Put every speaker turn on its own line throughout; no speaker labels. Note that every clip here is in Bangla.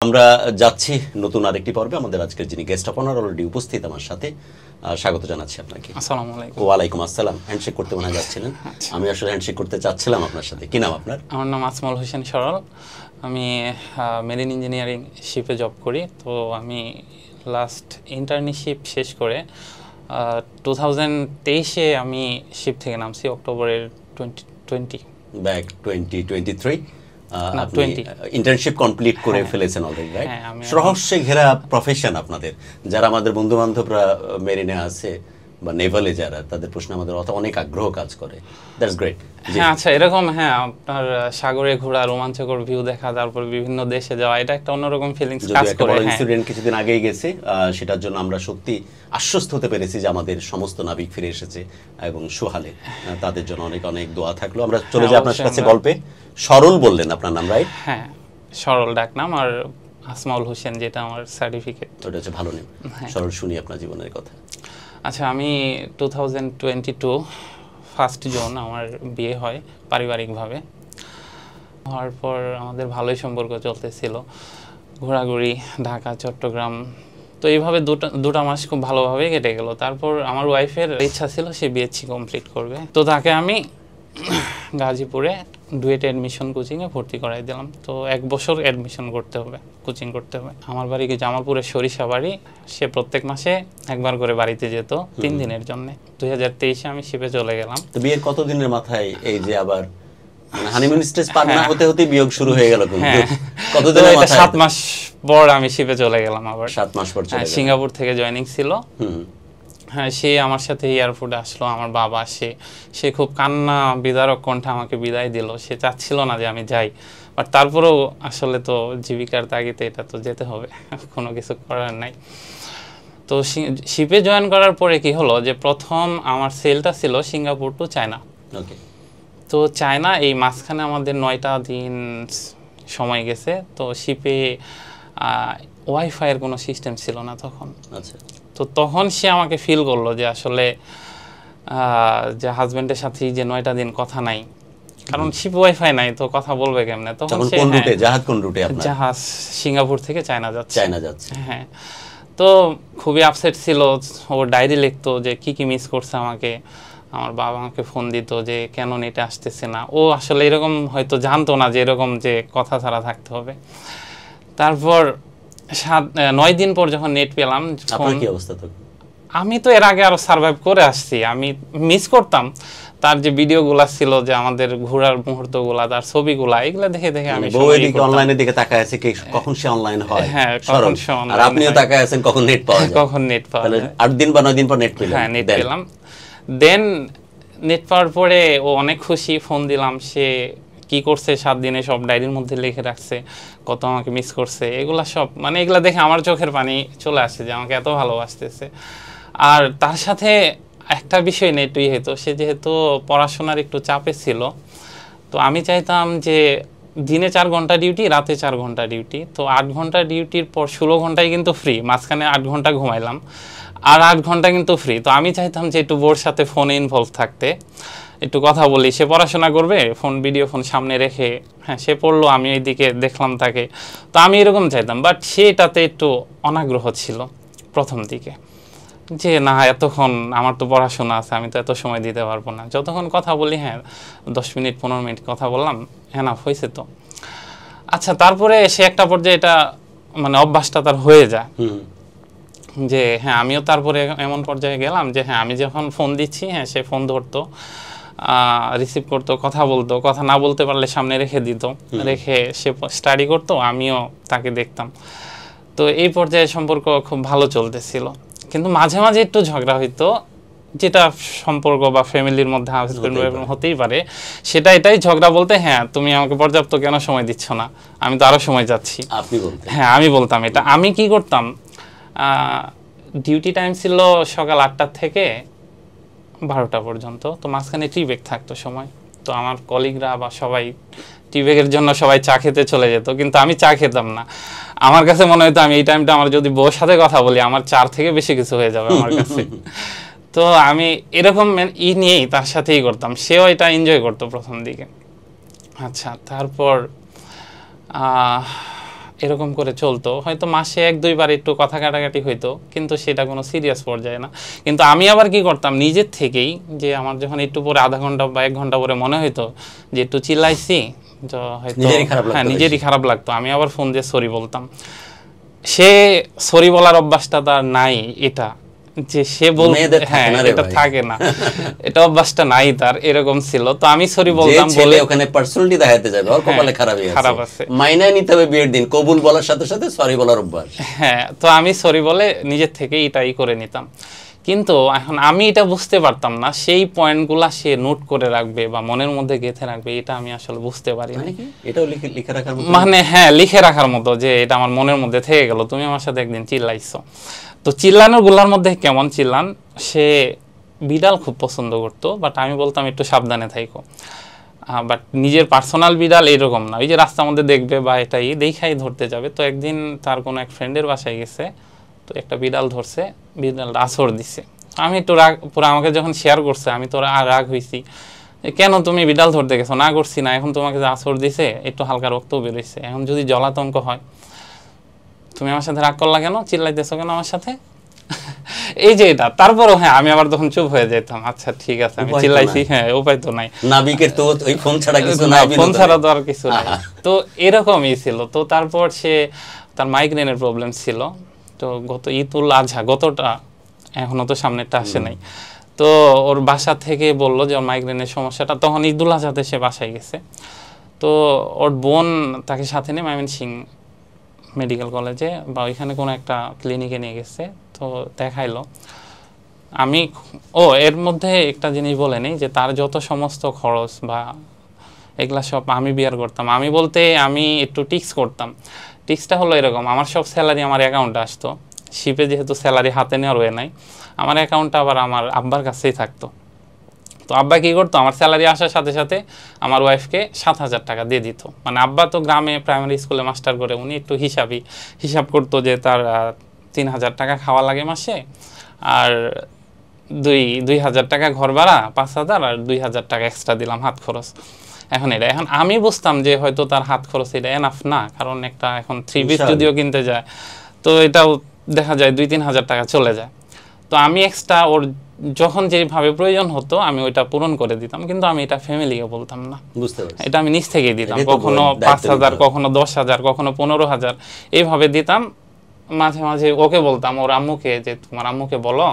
আমরা যাচ্ছি নতুন আরেকটি পর্বে। আমাদের আজকের যিনি গেস্ট অফ অনার অলরেডি উপস্থিত আমার সাথে, স্বাগত জানাচ্ছি আপনাকে।
আসসালামু আলাইকুম।
ওয়ালাইকুম আসসালাম। হ্যান্ডশেক করতে মনে যাচ্ছিলেন? আমি আসলে হ্যান্ডশেক করতে চাচ্ছিলাম আপনার সাথে। কি নাম আপনার?
আমার নাম আসমাউল হোসেন সরল। আমি মেরিন ইঞ্জিনিয়ারিং শিপে জব করি। তো আমি লাস্ট ইন্টার্নশিপ শেষ করে 2023-এ আমি শিপ থেকে নামছি, অক্টোবরের 2020
ব্যাক 2023 আপনি ইন্টার্নশিপ কমপ্লিট করে ফেলেছেন অলরেডি, রাইট? রহস্যে ঘেরা প্রফেশন আপনাদের। যারা আমাদের বন্ধু বান্ধবরা মেরিনে আছে বা নেভালে যারা, তাদের প্রশ্ন আমাদের অনেক আগ্রহ কাজ করে। That's great.
হ্যাঁ, আচ্ছা, এরকম হ্যাঁ, আপনার সাগরে ঘোরা, রোমাঞ্চকর ভিউ দেখা, তারপর বিভিন্ন দেশে যাওয়া, এটা একটা অন্যরকম ফিলিংস কাজ করে। হ্যাঁ,
ইনসিডেন্ট কিছুদিন আগেই গেছে, সেটার জন্য আমরা সত্যি আশ্বস্ত হতে পেরেছি যে আমাদের সমস্ত নাবিক ফিরে এসেছে এবং সুহালে। তাদের জন্য অনেক অনেক দোয়া থাকলো। আমরা চলে যাই আপনার কাছে গল্পে। সরল বললেন আপনার নাম, রাইট?
হ্যাঁ, সরল ডাক নাম, আর আসমাউল হোসেন যেটা আমার সার্টিফিকেট।
ওটা হচ্ছে ভালো নেম। সরল, শুনি আপনার জীবনের কথা।
আচ্ছা, আমি 2022 ফার্স্ট জুন আমার বিয়ে হয় পারিবারিকভাবে। হওয়ার পর আমাদের ভালোই সম্পর্ক চলতেছিল, ঘোরাঘুরি, ঢাকা, চট্টগ্রাম। তো এইভাবে দুটা মাস খুব ভালোভাবেই কেটে গেল। তারপর আমার ওয়াইফের ইচ্ছা ছিল সে বিএসসি কমপ্লিট করবে। তো তাকে আমি গাজীপুরে ডুয়েট অ্যাডমিশন কোচিংয়ে ভর্তি করাই দিলাম। তো 1 বছর অ্যাডমিশন করতে হবে, কোচিং করতে হবে। আমার বাড়ি জামালপুরের সরিষা বাড়ি। সে প্রত্যেক মাসে একবার করে বাড়িতে যেত 3 দিনের জন্য। 2023-এ আমি শিপে চলে গেলাম।
তো বিয়ের কতদিনের মাথায় এই যে আবার হানিমুন স্টেজ পার না হতে হতে বিয়োগ শুরু হয়ে গেল? কিন্তু কতদিনের মাথায়?
7 মাস পর আমি শিপে চলে গেলাম আবার।
7 মাস পর চলে গেলাম।
সিঙ্গাপুর থেকে জয়েনিং ছিল। হ্যাঁ, সে আমার সাথে এয়ারপোর্টে আসলো। আমার বাবা সে খুব কান্না বিদারক কণ্ঠে আমাকে বিদায় দিল। সে চাচ্ছিল না যে আমি যাই, বাট তারপরেও আসলে তো জীবিকার তাগিদে এটা তো যেতে হবে, কোনো কিছু করার নাই। তো শিপে জয়েন করার পরে কি হলো যে প্রথম আমার সেলটা ছিল সিঙ্গাপুর টু চায়না।
ওকে।
তো চায়না, এই মাঝখানে আমাদের 9টা দিন সময় গেছে। তো শিপে ওয়াইফাইয়ের কোনো সিস্টেম ছিল না তখন।
আচ্ছা। তো
তখন সে আমাকে ফিল করলো যে আসলে যে হাজবেন্ডের সাথে যে 9টা দিন কথা নাই, কারণ শিপ ওয়াইফাই নাই, তো কথা বলবে কেমনে? তখন সে
কোন রুটে জাহাজ, কোন রুটে আপনার?
জাহাজ সিঙ্গাপুর থেকে চায়না যাচ্ছে। হ্যাঁ, তো খুবই আপসেট ছিল। ও ডায়েরি লিখতো যে কি কি মিস করছে আমাকে। আমার বাবা আমাকে ফোন দিত যে কেন নেটে আসতেছে না। ও আসলে এরকম হয়তো জানতো না যে এরকম যে কথা ছাড়া থাকতে হবে। তারপর 9 দিন পর যখন নেট পেলাম,
কি অবস্থা তখন?
আমি তো এর আগে আরো সার্ভাইভ করে আসছি। আমি মিস করতাম তার যে ভিডিওগুলা ছিল, যে আমাদের ঘোরার মুহূর্তগুলা, তার ছবিগুলা, এগুলা দেখে দেখে আমি
অনলাইনের দিকে তাকায় আছে কখন সে অনলাইন হয়।
হ্যাঁ, কখন সে অনলাইন।
আর আপনিও তাকায় আছেন কখন নেট পাওয়া যায়।
কখন নেট পাওয়া যায়।
8 দিন বা 9 দিন পর নেট পেলাম।
হ্যাঁ, নেট পেলাম। দেন নেট পাওয়ার পরে ও অনেক খুশি। ফোন দিলাম, সে কি করছে 7 দিনে সব ডায়েরির মধ্যে লিখে রাখছে, কত আমাকে মিস করছে। এগুলা সব মানে এগুলা দেখে আমার চোখের পানি চলে আসছে যে আমাকে এত ভালোবাসতেছে। আর তার সাথে একটা বিষয় নেই, সে যেহেতু পড়াশোনার একটু চাপে ছিল, তো আমি চাইতাম যে দিনে 4 ঘন্টা ডিউটি, রাতে 4 ঘন্টা ডিউটি। তো 8 ঘন্টা ডিউটির পর 16 ঘন্টায় কিন্তু ফ্রি, মাঝখানে 8 ঘন্টা ঘুমাইলাম, আর 8 ঘন্টা কিন্তু ফ্রি। তো আমি চাইতাম যে একটু বোর সাথে ফোনে ইনভলভ থাকতে, একটু কথা বলি। সে পড়াশোনা করবে, ভিডিও ফোন সামনে রেখে, হ্যাঁ সে পড়লো, আমি এইদিকে দেখলাম তাকে। তো আমি এরকম চাইতাম, বাট সে এটাতে একটু অনাগ্রহ ছিল প্রথম দিকে, যে না এতক্ষণ আমার তো পড়াশোনা আছে, আমি তো এত সময় দিতে পারবো না। যতক্ষণ কথা বলি, হ্যাঁ 10 মিনিট 15 মিনিট কথা বললাম, এনাফ হয়েছে তো। আচ্ছা, তারপরে সে একটা পর্যায়ে এটা মানে অভ্যাসটা তার হয়ে যায় যে হ্যাঁ, আমিও তারপরে এমন পর্যায়ে গেলাম যে হ্যাঁ, আমি যখন ফোন দিচ্ছি, হ্যাঁ সে ফোন ধরতো, রিসিভ করতো, কথা বলতো, কথা না বলতে পারলে সামনে রেখে দিত, রেখে সে স্টাডি করতো, আমিও তাকে দেখতাম। তো এই পর্যায়ে সম্পর্ক খুব ভালো চলতেছিল। কিন্তু মাঝে মাঝে একটু ঝগড়া হইতো, যেটা সম্পর্ক বা ফ্যামিলির মধ্যে হতেই পারে। এটাই ঝগড়া বলতে, হ্যাঁ তুমি আমাকে পর্যাপ্ত কেন সময় দিচ্ছ না, আমি তো আরো সময় যাচ্ছি। হ্যাঁ, আমি বলতাম এটা। আমি কি করতাম, ডিউটি টাইম ছিল সকাল 8টা থেকে 12টা পর্যন্ত। তো মাঝখানে টি ব্রেক থাকতো সময়। তো আমার কলিগরা বা সবাই টি ব্রেকের জন্য সবাই চা খেতে চলে যেত, কিন্তু আমি চা খেতাম না। আমার কাছে মনে হতো আমি এই টাইমটা আমার যদি বউর সাথে কথা বলি, আমার 4 থেকে বেশি কিছু হয়ে যাবে আমার কাছে। তো আমি এরকম নিয়েই তার সাথেই করতাম। সেও এটা এনজয় করতো প্রথম দিকে। আচ্ছা, তারপর এরকম করে চলতো, হয়তো মাসে 1-2 বার একটু কথা কাটাকাটি হইতো, কিন্তু সেটা কোনো সিরিয়াস পর্যায়ে না। কিন্তু আমি আবার কি করতাম নিজের থেকেই, যে আমার যখন একটু পরে আধা ঘন্টা বা 1 ঘন্টা পরে মনে হইতো যে একটু চিল্লাইছি, তো হয়তো হ্যাঁ নিজেরই খারাপ লাগতো, আমি আবার ফোন দিয়ে সরি বলতাম। সে সরি বলার অভ্যাসটা তার নাই, এটা যে সে বলবে হ্যাঁ এটা থাকে না, এটা অভ্যাসটা নাই তার, এরকম ছিল। তো আমি সরি বলতাম,
বলে ওখানে পার্সোনালিটি দেখাতে যাবে ওর কপালে খারাপ আছে, মাইনা নিতে হবে বিয়ের দিন, কবুল বলার সাথে সাথে সরি বলার অভ্যাস।
হ্যাঁ, তো আমি সরি বলে নিজের থেকে এটাই করে নিতাম। কিন্তু এখন আমি এটা বুঝতে পারতাম না সেই পয়েন্টগুলা সে নোট করে রাখবে বা মনের মধ্যে গেঁথে রাখবে, এটা আমি আসলে বুঝতে পারি না।
এটাও লিখে রাখার মতো,
মানে হ্যাঁ লিখে রাখার মতো, যে এটা আমার মনের মধ্যে থেকে গেল, তুমি আমার সাথে একদিন চিল্লাইছো। তো চিল্লানোর গুলার মধ্যে কেমন চিল্লান, সে বিড়াল খুব পছন্দ করতো, বাট আমি বলতাম একটু সাবধানে থাইকো। বাট নিজের পার্সোনাল বিড়াল এরকম না, ওই যে রাস্তার মধ্যে দেখবে বা এটাই দেখাই ধরতে যাবে। তো একদিন তার কোনো এক ফ্রেন্ডের বাসায় গেছে, তো একটা বিড়াল ধরছে, বিড়ালটা আছর দিছে। আমি একটু রাগ, পুরো আমাকে যখন শেয়ার করছে আমি তো রাগ হয়েছি, কেন তুমি বিড়াল ধরতে গেছো? না করছি না, এখন তোমাকে যে আছর দিছে একটু হালকা রক্ত বেরোইছে, এখন যদি জলাতঙ্ক হয় তুমি আমার সাথে রাগ করলা কেন, চিল্লাইতেছো কেন আমার সাথে? এই যে এটা। তারপরও হ্যাঁ আমি আবার তখন চুপ হয়ে যেতাম, আচ্ছা ঠিক আছে আমি চিল্লাইছি, হ্যাঁ উপায় তো নাই,
নাবিকের তো ওই ফোন ছাড়া কিছু নাই,
ফোন ছাড়া তো আর কিছু নাই। তো এরকমই ছিল। তো তারপর সে তার মাইগ্রেনের প্রবলেম ছিল, তো গত ঈদুল আজহা, গতটা এখনো তো সামনেটা আসে নাই, তো ওর বাসা থেকে বললো যে ওর মাইগ্রেনের সমস্যাটা, তখন ঈদুল আজহাতে সে বাসায় গেছে। তো ওর বোন তাকে সাথে নিয়ে ময়মনসিংহ মেডিকেল কলেজে বা ওইখানে কোনো একটা ক্লিনিকে নিয়ে গেছে, তো দেখাইলো। আমি এর মধ্যে একটা জিনিস বলে নিই, যে তার যত সমস্ত খরচ বা এগুলা সব আমি বিয়ার করতাম। আমি বলতে আমি একটু টিক্স করতাম। টিক্সটা হলো এরকম, আমার সব স্যালারি আমার অ্যাকাউন্টে আসতো, শিপে যেহেতু স্যালারি হাতে নেওয়ার ওয়ে নাই, আমার অ্যাকাউন্টটা আবার আমার আব্বার কাছেই থাকতো। তো আব্বা কী করতো, আমার স্যালারি আসার সাথে সাথে আমার ওয়াইফকে 7,000 টাকা দিয়ে দিত। মানে আব্বা তো গ্রামে প্রাইমারি স্কুলে মাস্টার করে, উনি একটু হিসাব করতো যে তার 3,000 টাকা খাওয়া লাগে মাসে, আর 2,000 টাকা ঘর ভাড়া, 5,000, আর 2,000 টাকা এক্সট্রা দিলাম হাত খরচ। এখন আমি বুঝতাম যে হয়তো তার হাত খরচ এটা এনাফ না, কারণ একটা এখন 3 পিস যদিও কিনতে যায় তো এটাও দেখা যায় 2-3 হাজার টাকা চলে যায়। তো আমি এক্সট্রা ওর যখন যেভাবে প্রয়োজন হতো আমি ওইটা পূরণ করে দিতাম, কিন্তু আমি এটা ফ্যামিলিকে বলতাম না, এটা আমি নিজ থেকেই দিতাম। কখনো 5,000, কখনো 10,000, কখনো 15,000 এইভাবে দিতাম। মাঝে মাঝে ওকে বলতাম, ওর আম্মুকে, যে তোমার আম্মুকে বলো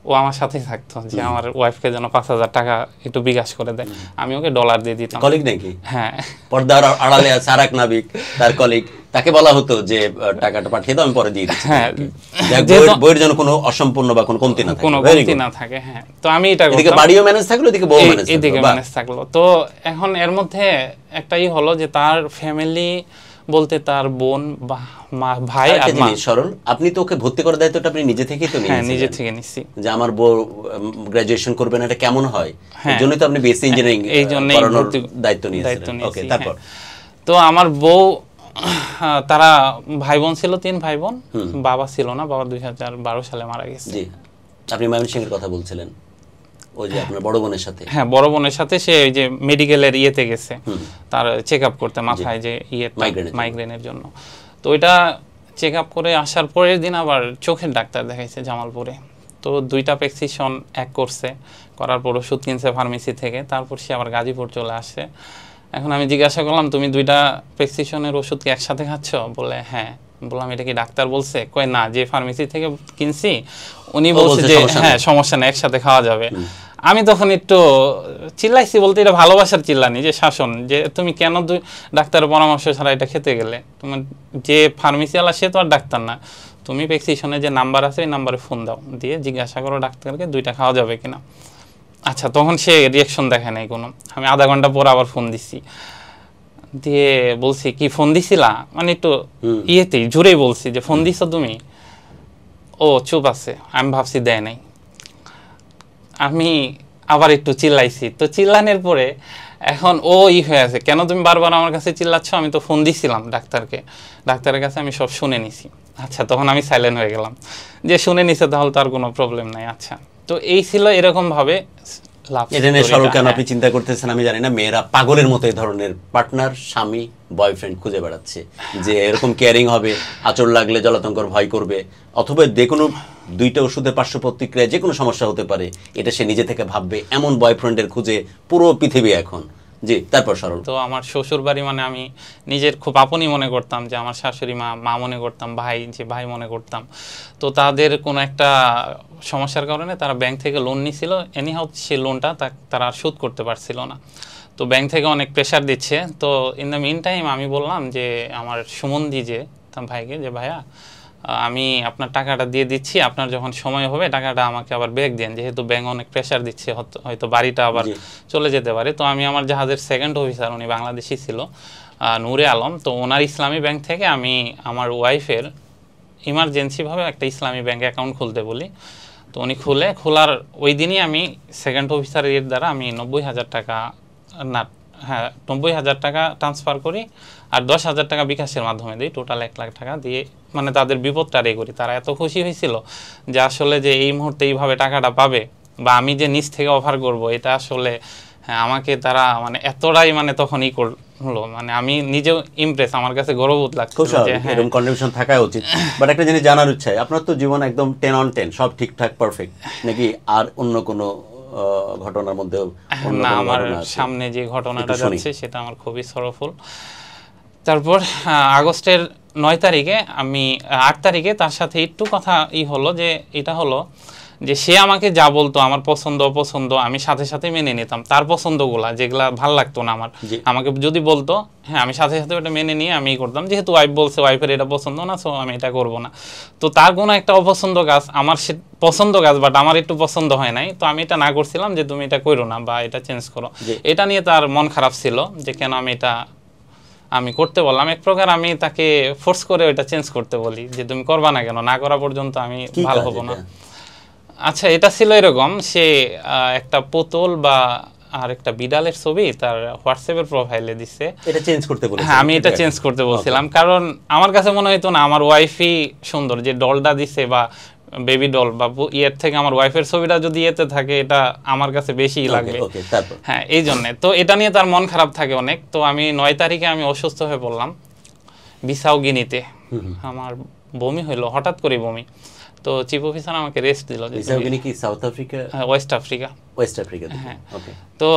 ও আমার সাথেই থাকতো, যে আমার ওয়াইফকে যেন 5,000 টাকা একটু বিকাশ করে দেয়। আমি ওকে ডলার দিয়ে দিতাম।
কলিগ নাকি?
হ্যাঁ,
পর্দার আড়ালে আছে আরেক নাবিক, তার কলিগ, তাকে বলা হতো যে টাকাটা পাঠিয়ে দাও, আমি পরে দিয়ে দিচ্ছি।
হ্যাঁ,
বইয়ের জন্য কোনো অসম্পূর্ণ বা কোনো কমতি না থাকে,
কোনো কমতি না থাকে। হ্যাঁ, তো আমি এটা করতাম।
এদিকে বাড়িও ম্যানেজ থাকলো, এদিকে বউ
ম্যানেজ থাকলো। তো এখন এর মধ্যে একটাই হলো যে তার ফ্যামিলি বলতে তার বোন বা ভাই আর মা।
সরল, আপনি তো ওকে ভর্তি করার দায়িত্বটা আপনি নিজে থেকেই তো নিয়েছেন?
হ্যাঁ, নিজে থেকে নিছি।
যে আমার বউ গ্রাজুয়েশন করবে না, এটা কেমন হয়, এর জন্যই তো আপনি বিএসসি ইঞ্জিনিয়ারিং করানোর দায়িত্ব নিয়েছেন। ওকে, তারপর?
তো আমার বউ, তারা ভাই বোন ছিল, 3 ভাই বোন, বাবা ছিল না, বাবা 2012 সালে মারা গেছে।
জি, আপনি ময়মনসিংহের কথা বলছিলেন, ওই যে আপনার বড় বোনের সাথে?
হ্যাঁ, বড় বোনের সাথে সে ওই যে মেডিকেলের ইয়েতে গেছে, তার চেক আপ করতে, মাথায় যে মাইগ্রেনের জন্য। তো ওইটা চেক আপ করে আসার পরের দিন আবার চোখের ডাক্তার দেখাইছে জামালপুরে। তো 2টা প্রেসক্রিপশন এক করছে, করার পর ওষুধ কিনছে ফার্মেসি থেকে, তারপর সে আবার গাজীপুর চলে আসে। এখন আমি জিজ্ঞাসা করলাম, তুমি 2টা প্রেসক্রিপশনের ওষুধ কি একসাথে খাচ্ছ? বলে হ্যাঁ। বললাম এটা কি ডাক্তার বলছে? কয় না, যে ফার্মেসি থেকে কিনছি উনি বলছে যে হ্যাঁ সমস্যা নেই, একসাথে খাওয়া যাবে। আমি তখন একটু চিল্লাইছি, বলতে এটা ভালোবাসার চিল্লানি, যে শাসন, যে তুমি কেন ডাক্তারের পরামর্শ ছাড়া এটা খেতে গেলে? তোমার যে ফার্মেসিওয়ালা সে তো আর ডাক্তার না, তুমি প্রেসক্রিপশনে যে নাম্বার আছে ওই নাম্বারে ফোন দাও, দিয়ে জিজ্ঞাসা করো ডাক্তারকে 2টা খাওয়া যাবে কিনা। আচ্ছা, তখন সে রিয়াকশন দেখায় নাই কোনো। আমি আধা ঘন্টা পর আবার ফোন দিছি, দিয়ে বলছি কি ফোন দিছিলা, মানে একটু ইয়েতেই জোরেই বলছি যে ফোন দিছো তুমি? ও চুপ আছে, আমি ভাবছি দেয় নাই। আমি আবার একটু চিল্লাইছি, তো চিল্লানোর পরে এখন ও হয়ে আছে, কেন তুমি বারবার আমার কাছে চিল্লাচ্ছ? আমি তো ফোন দিছিলাম ডাক্তারের কাছে, আমি সব শুনে নিছি। আচ্ছা, তখন আমি সাইলেন্ট হয়ে গেলাম, যে শুনে নিছে তাহলে তার কোনো প্রবলেম নাই। আচ্ছা, তো এই ছিল এরকমভাবে
এডেনের সরল কেন আপনি চিন্তা করতেছেন আমি জানি না। মেয়েরা পাগলের মতো এই ধরনের পার্টনার, স্বামী, বয়ফ্রেন্ড খুঁজে বেড়াচ্ছে, যে এরকম কেয়ারিং হবে, আচর লাগলে জলাতঙ্কর ভয় করবে, অথবা যে কোনো দুইটা ওষুধের পার্শ্ব প্রতিক্রিয়া যে কোনো সমস্যা হতে পারে, এটা সে নিজে থেকে ভাববে, এমন বয়ফ্রেন্ডের খুঁজে পুরো পৃথিবী এখন। জি, তারপর সরল।
তো আমার শ্বশুর বাড়ি মানে আমি নিজের খুব আপনই মনে করতাম, যে আমার শাশুড়ি মা মনে করতাম, ভাই মনে করতাম। তো তাদের কোনো একটা সমস্যার কারণে তারা ব্যাংক থেকে লোন নিছিল, এনিহাউ সেই লোনটা তারা আর শোধ করতে পারছিল না। তো ব্যাংক থেকে অনেক প্রেশার দিচ্ছে। তো ইন দ্য মিন টাইম আমি বললাম যে আমার সুমন্দি যে ভাইকে, যে ভাইয়া আমি আপনার টাকাটা দিয়ে দিচ্ছি, আপনার যখন সময় হবে টাকাটা আমাকে আবার ব্যাক দেন, যেহেতু ব্যাংক অনেক প্রেশার দিচ্ছে, হয়তো বাড়িটা আবার চলে যেতে পারে। তো আমি আমার জাহাজের সেকেন্ড অফিসার, উনি বাংলাদেশি ছিল, নূরে আলম, তো ওনার ইসলামী ব্যাংক থেকে আমি আমার ওয়াইফের ইমার্জেন্সিভাবে একটা ইসলামী ব্যাংক অ্যাকাউন্ট খুলতে বলি। তো উনি খোলার ওই দিনই আমি সেকেন্ড অফিসারের দ্বারা আমি 90,000 টাকা, না হ্যাঁ 90,000 টাকা ট্রান্সফার করি, আর 10,000 টাকা বিকাশের মাধ্যমে দিই, টোটাল 1 লাখ টাকা দিয়ে মানে তাদের বিপদটা রে করি। তারা এত খুশি হয়েছিল যে আসলে যে এই মুহূর্তে এইভাবে টাকাটা পাবে, বা আমি যে নিজ থেকে অফার করব, এটা আসলে আমাকে তারা মানে এতটাই মানে তখনই করলো, মানে আমি নিজেও ইমপ্রেস, আমার কাছে গর্ববোধ লাগছে
যে এরকম কন্ট্রিবিউশন থাকা উচিত। বাট একটা জিনিস জানার ইচ্ছা, আপনার তো জীবন একদম 10 on 10, সব ঠিকঠাক পারফেক্ট নাকি আর অন্য কোনো ঘটনার মধ্যে?
না, আমার সামনে যে ঘটনাটা যাচ্ছে সেটা আমার খুবই সরফুল। তারপর আগস্টের 9 তারিখে আমি 8 তারিখে তার সাথে একটু কথা হলো, যে এটা হলো যে সে আমাকে যা বলতো, আমার পছন্দ অপছন্দ আমি সাথে সাথে মেনে নিতাম। তার পছন্দগুলা যেগুলা ভাল লাগতো না আমাকে যদি বলতো, হ্যাঁ আমি সাথে সাথে ওটা মেনে নিয়ে আমি করতাম, যেহেতু ওয়াইফ বলছে, ওয়াইফের এটা পছন্দ না, সো আমি এটা করব না। তো তার কোনো একটা অপছন্দ কাজ আমার সে পছন্দ কাজ, বাট আমার একটু পছন্দ হয় নাই, তো আমি এটা না করছিলাম যে তুমি এটা করো না বা এটা চেঞ্জ করো। এটা নিয়ে তার মন খারাপ ছিল যে কেন আমি করতে বললাম। এক প্রকার আমি তাকে ফোর্স করে ওইটা চেঞ্জ করতে বলি, যে তুমি করবা না কেন, না করা পর্যন্ত আমি ভালো হব না। আচ্ছা, এটা ছিল এরকম, সে একটা পুতুল বা আর একটা বিড়ালের ছবি তার হোয়াটসঅ্যাপের প্রোফাইলে দিছে,
এটা চেঞ্জ করতে বলেছে।
হ্যাঁ, আমি এটা চেঞ্জ করতে বলছিলাম, কারণ আমার কাছে মনে হইতো না আমার ওয়াইফই সুন্দর, যে ডলটা দিছে বা বেবি ডল বা ইয়ের থেকে আমার ওয়াইফের ছবিটা যদি এতে থাকে, এটা আমার কাছে বেশি লাগবে। হ্যাঁ, এই জন্য তো এটা নিয়ে তার মন খারাপ থাকে অনেক। তো আমি 9 তারিখে আমি অসুস্থ হয়ে পড়লাম বিসাউ গিনিতে, আমার বমি হইলো, হঠাৎ করে বমি। তো চিফ অফিসার আমাকে রেস্ট দিল।
South Africa?
West Africa.
হ্যাঁ।
তো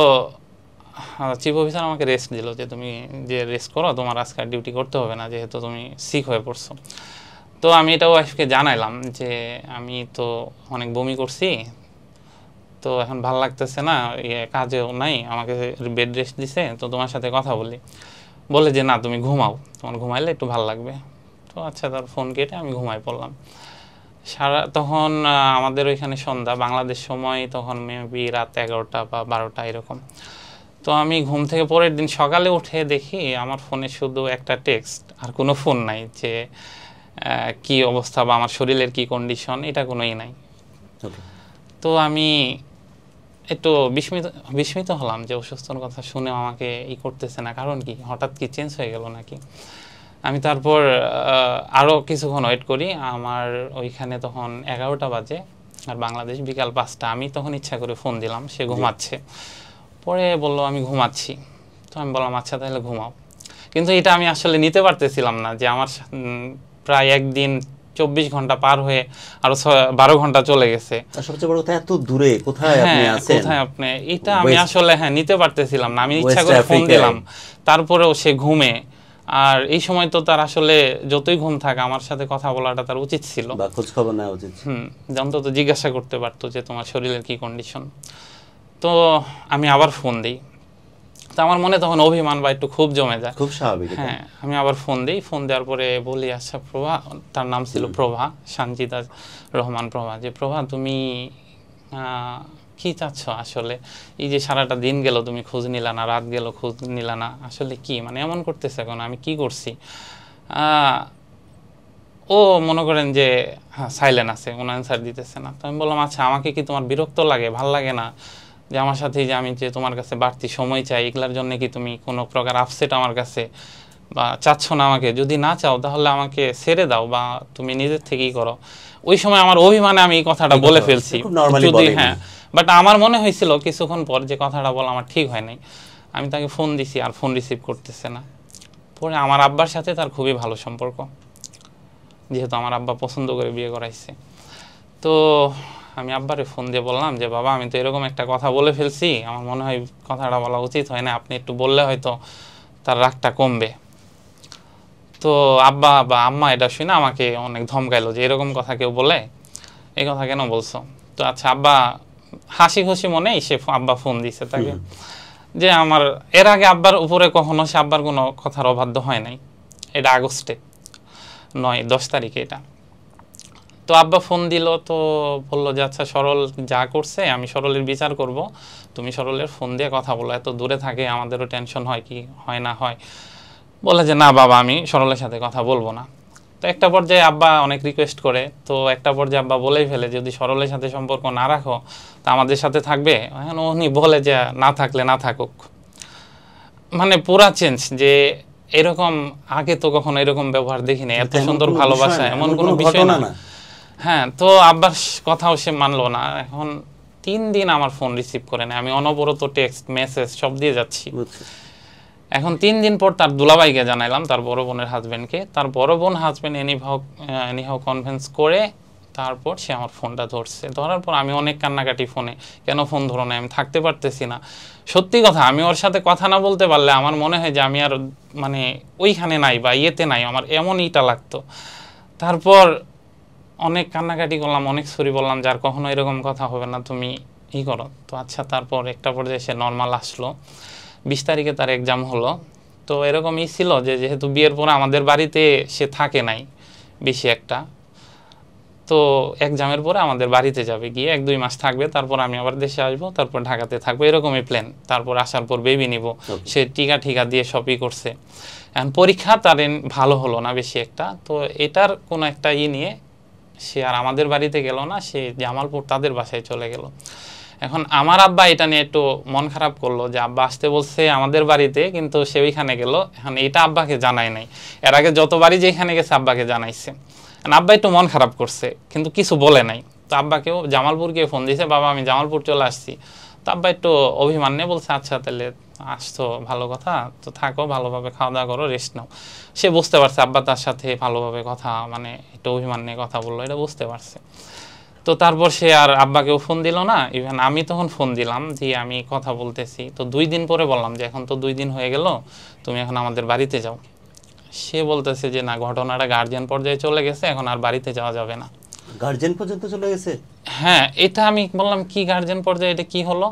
চিফ অফিসার আমাকে রেস্ট দিল, যে তুমি যে রেস্ট করো, তোমার আজকে ডিউটি করতে হবে না, যেহেতু তুমি সিক হয়ে পড়ছো। তো আমি এটা ওয়াইফকে জানাইলাম যে আমি তো অনেক বমি করছি, তো এখন ভাল লাগতেছে না, কাজেও নাই, আমাকে বেড রেস্ট দিছে, তো তোমার সাথে কথা বলে যে না তুমি ঘুমাও, তোমার ঘুমাইলে একটু ভাল লাগবে। তো আচ্ছা, তার ফোন কেটে আমি ঘুমাই পড়লাম। তখন আমাদের ওইখানে সন্ধ্যা, বাংলাদেশ সময় তখন মেবি রাত 11টা বা 12টা এরকম। তো আমি ঘুম থেকে পরের দিন সকালে উঠে দেখি আমার ফোনে শুধু একটা টেক্সট, আর কোনো ফোন নাই, যে কি অবস্থা বা আমার শরীরের কি কন্ডিশন, এটা কোনোই নাই। তো আমি একটু বিস্মিত হলাম যে অসুস্থর কথা শুনে আমাকে করতেছে না, কারণ কি হঠাৎ কি চেঞ্জ হয়ে গেল নাকি। আমি তারপর আরও কিছুক্ষণ ওয়েট করি, আমার ওইখানে তখন 11টা বাজে আর বাংলাদেশ বিকাল 5টা। আমি তখন ইচ্ছা করে ফোন দিলাম, সে ঘুমাচ্ছে। পরে বললো আমি ঘুমাচ্ছি। তো আমি বললাম আচ্ছা তাহলে ঘুমাও। কিন্তু এটা আমি আসলে নিতে পারতেছিলাম না, যে আমার প্রায় একদিন 24 ঘন্টা পার হয়ে আরো 12 ঘন্টা চলে গেছে।
সবচেয়ে বড় কথা, এত দূরে কোথায় আপনি আছেন,
কোথায় আপনি, এটা আমি আসলে নিতে পারতেছিলাম না। আমি ইচ্ছা করে ফোন দিলাম, তারপরেও সে ঘুমে। আর এই সময় তো তার আসলে যতই ঘুম থাকে আমার সাথে কথা বলাটা তার উচিত ছিল,
বা খোঁজ খবর নেওয়া উচিত,
অন্তত জিজ্ঞাসা করতে পারতো যে তোমার শরীরের কি কন্ডিশন। তো আমি আবার ফোন দিই, তো আমার মনে তখন অভিমান বা একটু খুব জমে যায়,
খুব স্বাভাবিক।
হ্যাঁ, আমি আবার ফোন দিই, ফোন দেওয়ার পরে বলি আচ্ছা প্রভা, তার নাম ছিল প্রভা, সানজিদা রহমান প্রভা, যে প্রভা তুমি কি চাচ্ছ আসলে, এই যে সারাটা দিন গেল তুমি খোঁজ নিলা না, রাত গেল খোঁজ নিলা না, আসলে কি মানে এমন করতেছে এখন, আমি কি করছি? ও মনে করেন যে হ্যাঁ সাইলেন্ট আছে, কোনো অ্যান্সার দিতেছে না। তো আমি বললাম আচ্ছা আমাকে কি তোমার বিরক্ত লাগে, ভাল লাগে না যে আমার সাথে যে আমি যে তোমার কাছে বাড়তি সময় চাই, এগুলার জন্য কি তুমি কোনো প্রকার আপসেট আমার কাছে বা চাচ্ছ না আমাকে? যদি না চাও তাহলে আমাকে ছেড়ে দাও বা তুমি নিজের থেকেই করো। ওই সময় আমার অভিমানে আমি এই কথাটা বলে ফেলছি, যদি হ্যাঁ বাট আমার মনে হয়েছিল কিছুক্ষণ পর যে কথাটা বলা আমার ঠিক হয় নাই। আমি তাকে ফোন দিছি আর ফোন রিসিভ করতেছে না। পরে আমার আব্বার সাথে তার খুবই ভালো সম্পর্ক, যেহেতু আমার আব্বা পছন্দ করে বিয়ে করাইছে। তো আমি আব্বারে ফোন দিয়ে বললাম যে বাবা আমি তো এরকম একটা কথা বলে ফেলছি, আমার মনে হয় কথাটা বলা উচিত হয় না, আপনি একটু বললে হয়তো তার রাগটা কমবে। তো আব্বা বা আম্মা এটা শুনে আমাকে অনেক ধমকাইলো যে এরকম কথা কেউ বলে, এই কথা কেন বলছো। তো আচ্ছা আব্বা হাসি খুশি মনেই সে আব্বা ফোন দিছে তাকে, যে আমার এর আগে আব্বার উপরে কখনো সে আব্বার কোনো কথার অবাধ্য হয় নাই। এটা আগস্টে 9-10 তারিখে এটা। তো আব্বা ফোন দিল, তো বললো যে আচ্ছা সরল যা করছে আমি সরলের বিচার করব, তুমি সরলের ফোন দিয়ে কথা বলো, এত দূরে থাকে আমাদেরও টেনশন হয় কি হয় না হয়। বলে যে না বাবা আমি সরলের সাথে কথা বলবো না। তো একটা পর্যায়ে আব্বা অনেক রিকোয়েস্ট করে, তো একটা পর্যায়ে আব্বা বলেই ফেলে যদি সরলের সাথে সম্পর্ক না রাখো তা আমাদের সাথে থাকবে। এখন উনি বলে যে না থাকলে না থাকুক, মানে পুরা চেঞ্জ। যে এরকম আগে তো কখনো এরকম ব্যবহার দেখিনি, এত সুন্দর ভালোবাসা এমন কোনো বিষয় না। হ্যাঁ, তো আব্বার কথাও সে মানলো না। এখন 3 দিন আমার ফোন রিসিভ করে না, আমি অনবরত টেক্সট মেসেজ সব দিয়ে যাচ্ছি। এখন 3 দিন পর তার দুলাভাইকে জানাইলাম, তার বড় বোনের হাজবেন্ডকে। তার বড় বোন হাজবেন্ড এনিহাও কনভিন্স করে তারপর সে আমার ফোনটা ধরছে। ধরার পর আমি অনেক কান্নাকাটি ফোনে, কেন ফোন ধরো না, আমি থাকতে পারতেছি না। সত্যি কথা, আমি ওর সাথে কথা না বলতে পারলে আমার মনে হয় যে আমি আর মানে ওইখানে নাই বা ইয়েতে নাই, আমার এমন ইটা লাগতো। তারপর অনেক কান্নাকাটি করলাম, অনেক সরি বললাম, যার কখনো এরকম কথা হবে না, তুমি ই করো। তো আচ্ছা, তারপর একটা পর্যায়ে সে নর্মাল আসলো। 20 তারিখে তার এক্সাম হলো। তো এরকমই ছিল যে যেহেতু বিয়ের পরে আমাদের বাড়িতে সে থাকে নাই বেশি একটা, তো এক্সামের পরে আমাদের বাড়িতে যাবে, গিয়ে 1-2 মাস থাকবে, তারপর আমি আবার দেশে আসবো, তারপর ঢাকাতে থাকবো, এরকমই প্ল্যান। তারপর আসার পর বেবি নিব। সে টিকা দিয়ে সবই করছে। এখন পরীক্ষা তার ভালো হলো না বেশি একটা, তো এটার কোনো একটা নিয়ে সে আর আমাদের বাড়িতে গেল না, সে জামালপুর তাদের বাসায় চলে গেল। এখন আমার আব্বা এটা নিয়ে একটু মন খারাপ করলো যে আব্বা আসতে বলছে আমাদের বাড়িতে, কিন্তু সে ওইখানে গেল। এখন এটা আব্বাকে জানায় নাই, এর আগে যতবারই যেখানে গেছে আব্বাকে জানাইছে। আব্বা একটু মন খারাপ করছে কিন্তু কিছু বলে নাই। তো আব্বাকেও জামালপুরকে ফোন দিয়েছে, বাবা আমি জামালপুর চলে আসছি। তো আব্বা একটু অভিমান নিয়ে বলছে আচ্ছা তাহলে আসতো ভালো কথা, তো থাকো, ভালোভাবে খাওয়া দাওয়া করো, রেস্ট নাও। সে বুঝতে পারছে আব্বা তার সাথে ভালোভাবে কথা, মানে একটু অভিমান নিয়ে কথা বললো, এটা বুঝতে পারছে। তো তারপর সে আর আব্বাকেও ফোন দিল না। ইভেন আমি তখন ফোন দিলাম যে আমি কথা বলতেছি। তো 2 দিন পরে বললাম যে এখন তো 2 দিন হয়ে গেল, তুমি এখন আমাদের বাড়িতে যাও। সে বলতেছে যে না, ঘটনাটা গার্জিয়ান পর্যায়ে চলে গেছে, এখন আর বাড়িতে যাওয়া যাবে না।
গার্জিয়ান পর্যন্ত চলে গেছে?
হ্যাঁ, এটা আমি বললাম কি গার্জিয়ান পর্যায়ে, এটা কি হলো?